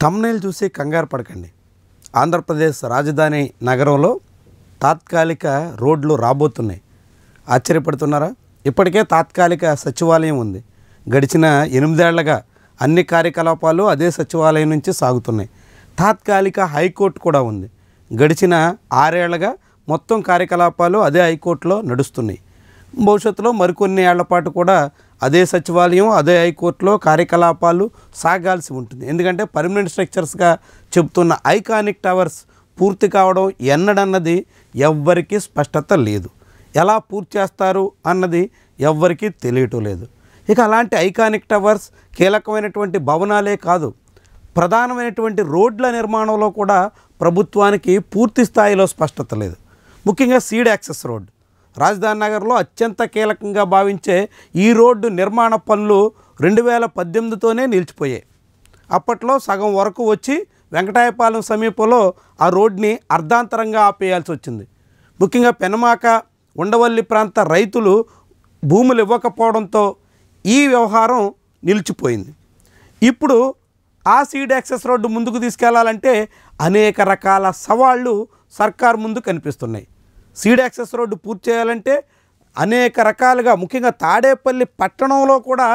Thumbnail చూసి కంగారు పడకండి. ఆంధ్రప్రదేశ్ రాజధాని నగరంలో తాత్కాలిక రోడ్లు రాబోతున్నాయి. ఆశ్చర్యపడుతున్నారా? ఇప్పటికే తాత్కాలిక సచివాలయం ఉంది. గడిచిన 8 ఏళ్లుగా అన్ని కార్యకలాపాలు అదే సచివాలయం నుంచి సాగుతున్నాయి. తాత్కాలిక హైకోర్టు కూడా ఉంది. గడిచిన 6 ఏళ్లుగా మొత్తం కార్యకలాపాలు అదే హైకోర్టులో నడుస్తున్నాయి. భవిష్యత్తులో మరికొన్ని ఏళ్ల పాటు కూడా అదే సచివాలయం అదే హైకోర్టులో కార్యకలాపాలు సాగాల్సి ఉంటుంది. ఎందుకంటే పర్మనెంట్ స్ట్రక్చర్స్గా చెబుతున్న ఐకానిక్ టవర్స్ పూర్తి కావడం ఎన్నడన్నది ఎవ్వరికీ స్పష్టత లేదు. ఎలా పూర్తి చేస్తారు అన్నది ఎవ్వరికీ తెలియటం లేదు. ఇక అలాంటి ఐకానిక్ టవర్స్ కీలకమైనటువంటి భవనాలే కాదు, ప్రధానమైనటువంటి రోడ్ల నిర్మాణంలో కూడా ప్రభుత్వానికి పూర్తి స్థాయిలో స్పష్టత లేదు. ముఖ్యంగా సీడ్ యాక్సెస్ రోడ్ రాజధాని నగర్లో అత్యంత కీలకంగా భావించే ఈ రోడ్డు నిర్మాణ పనులు 2018తోనే నిలిచిపోయాయి. అప్పట్లో సగం వరకు వచ్చి వెంకటాయపాలెం సమీపంలో ఆ రోడ్ని అర్ధాంతరంగా ఆపేయాల్సి వచ్చింది. ముఖ్యంగా పెనమాక ఉండవల్లి ప్రాంత రైతులు భూములు ఇవ్వకపోవడంతో ఈ వ్యవహారం నిలిచిపోయింది. ఇప్పుడు ఆ సీడ్ యాక్సెస్ రోడ్డు ముందుకు తీసుకెళ్లాలంటే అనేక రకాల సవాళ్లు సర్కార్ ముందు కనిపిస్తున్నాయి. సీడ్ యాక్సెస్ రోడ్డు పూర్తి చేయాలంటే అనేక రకాలుగా, ముఖ్యంగా తాడేపల్లి పట్టణంలో కూడా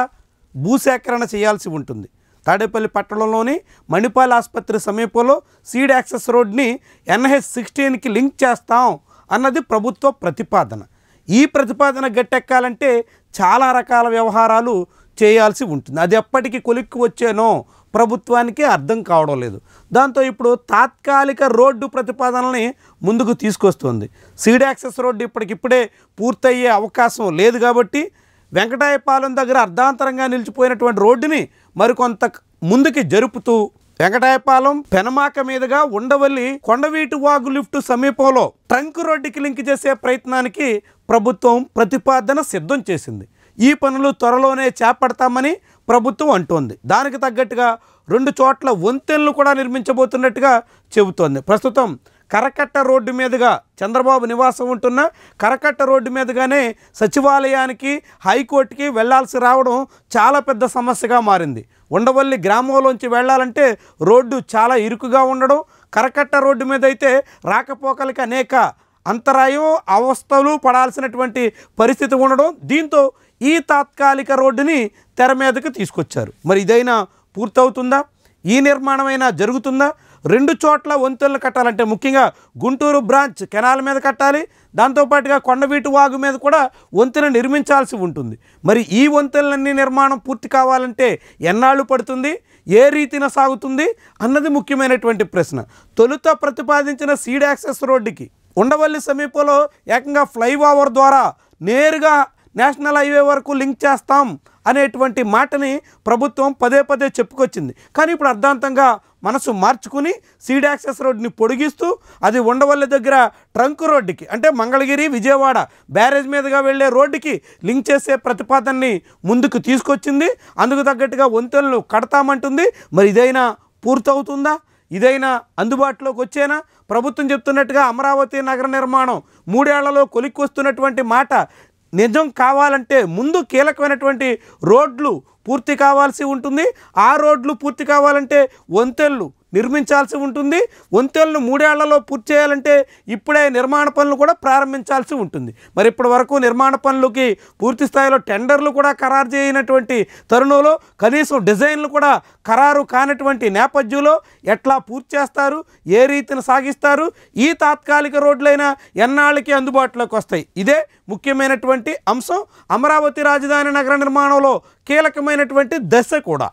భూసేకరణ చేయాల్సి ఉంటుంది. తాడేపల్లి పట్టణంలోని మణిపాల్ ఆసుపత్రి సమీపంలో సీడ్ యాక్సెస్ రోడ్ని NH-16కి లింక్ చేస్తాం అన్నది ప్రభుత్వ ప్రతిపాదన. ఈ ప్రతిపాదన గట్టెక్కాలంటే చాలా రకాల వ్యవహారాలు చేయాల్సి ఉంటుంది. అది ఎప్పటికీ కొలిక్కి వచ్చేనో ప్రభుత్వానికి అర్థం కావడం లేదు. దాంతో ఇప్పుడు తాత్కాలిక రోడ్డు ప్రతిపాదనల్ని ముందుకు తీసుకొస్తుంది. సీడ్ యాక్సెస్ రోడ్డు ఇప్పటికిప్పుడే పూర్తయ్యే అవకాశం లేదు కాబట్టి వెంకటాయపాలెం దగ్గర అర్ధాంతరంగా నిలిచిపోయినటువంటి రోడ్డుని మరికొంత ముందుకి జరుపుతూ వెంకటాయపాలెం పెనమాక మీదుగా ఉండవల్లి కొండవీటి వాగు లిఫ్ట్ సమీపంలో ట్రంక్ రోడ్డుకి లింక్ చేసే ప్రయత్నానికి ప్రభుత్వం ప్రతిపాదన సిద్ధం చేసింది. ఈ పనులు త్వరలోనే చేపడతామని ప్రభుత్వం అంటోంది. దానికి తగ్గట్టుగా 2 చోట్ల వంతెనలు కూడా నిర్మించబోతున్నట్టుగా చెబుతోంది. ప్రస్తుతం కరకట్ట రోడ్డు మీదుగా చంద్రబాబు నివాసం ఉంటున్న కరకట్ట రోడ్డు మీదుగానే సచివాలయానికి హైకోర్టుకి వెళ్లాల్సి రావడం చాలా పెద్ద సమస్యగా మారింది. ఉండవల్లి గ్రామంలోంచి వెళ్ళాలంటే రోడ్డు చాలా ఇరుకుగా ఉండడం, కరకట్ట రోడ్డు మీద అయితే రాకపోకలకి అనేక అంతరాయం అవస్థలు పడాల్సినటువంటి పరిస్థితి ఉండడం, దీంతో ఈ తాత్కాలిక రోడ్డుని తెర మీదకి తీసుకొచ్చారు. మరి ఇదైనా పూర్తవుతుందా? ఈ నిర్మాణమైనా జరుగుతుందా? 2 చోట్ల వంతెనలు కట్టాలంటే ముఖ్యంగా గుంటూరు బ్రాంచ్ కెనాల్ మీద కట్టాలి, దాంతోపాటుగా కొండవీటి వాగు మీద కూడా వంతెన నిర్మించాల్సి ఉంటుంది. మరి ఈ వంతెనలన్నీ నిర్మాణం పూర్తి కావాలంటే ఎన్నాళ్ళు పడుతుంది, ఏ రీతిన సాగుతుంది అన్నది ముఖ్యమైనటువంటి ప్రశ్న. తొలుత ప్రతిపాదించిన సీడ్ యాక్సెస్ రోడ్డుకి ఉండవల్లి సమీపంలో ఏకంగా ఫ్లైఓవర్ ద్వారా నేరుగా నేషనల్ హైవే వరకు లింక్ చేస్తాం అనేటువంటి మాటని ప్రభుత్వం పదే పదే చెప్పుకొచ్చింది. కానీ ఇప్పుడు అర్ధాంతంగా మనసు మార్చుకుని సీడ్ యాక్సెస్ రోడ్ని పొడిగిస్తూ అది ఉండవల్లి దగ్గర ట్రంక్ రోడ్డుకి, అంటే మంగళగిరి విజయవాడ బ్యారేజ్ మీదుగా వెళ్ళే రోడ్డుకి లింక్ చేసే ప్రతిపాదనని ముందుకు తీసుకొచ్చింది. అందుకు తగ్గట్టుగా వంతెనలు కడతామంటుంది. మరి ఇదైనా పూర్తవుతుందా? ఇదైనా అందుబాటులోకి వచ్చేనా? ప్రభుత్వం చెప్తున్నట్టుగా అమరావతి నగర నిర్మాణం 3 ఏళ్లలో కొలిక్కి వస్తున్నటువంటి మాట నిజం కావాలంటే ముందు కీలకమైనటువంటి రోడ్లు పూర్తి కావాల్సి ఉంటుంది. ఆ రోడ్లు పూర్తి కావాలంటే వంతెనలు నిర్మించాల్సి ఉంటుంది. వంతెనలు 3 ఏళ్లలో పూర్తి చేయాలంటే ఇప్పుడే నిర్మాణ పనులు కూడా ప్రారంభించాల్సి ఉంటుంది. మరి ఇప్పటి వరకు నిర్మాణ పనులకి పూర్తి స్థాయిలో టెండర్లు కూడా ఖరారు చేయనటువంటి తరుణంలో, కనీసం డిజైన్లు కూడా ఖరారు కానటువంటి నేపథ్యంలో ఎట్లా పూర్తి చేస్తారు, ఏ రీతిని సాగిస్తారు, ఈ తాత్కాలిక రోడ్లైనా ఎన్నాళ్ళకి అందుబాటులోకి వస్తాయి? ఇదే ముఖ్యమైనటువంటి అంశం. అమరావతి రాజధాని నగర నిర్మాణంలో కీలకమైనటువంటి దశ కూడా.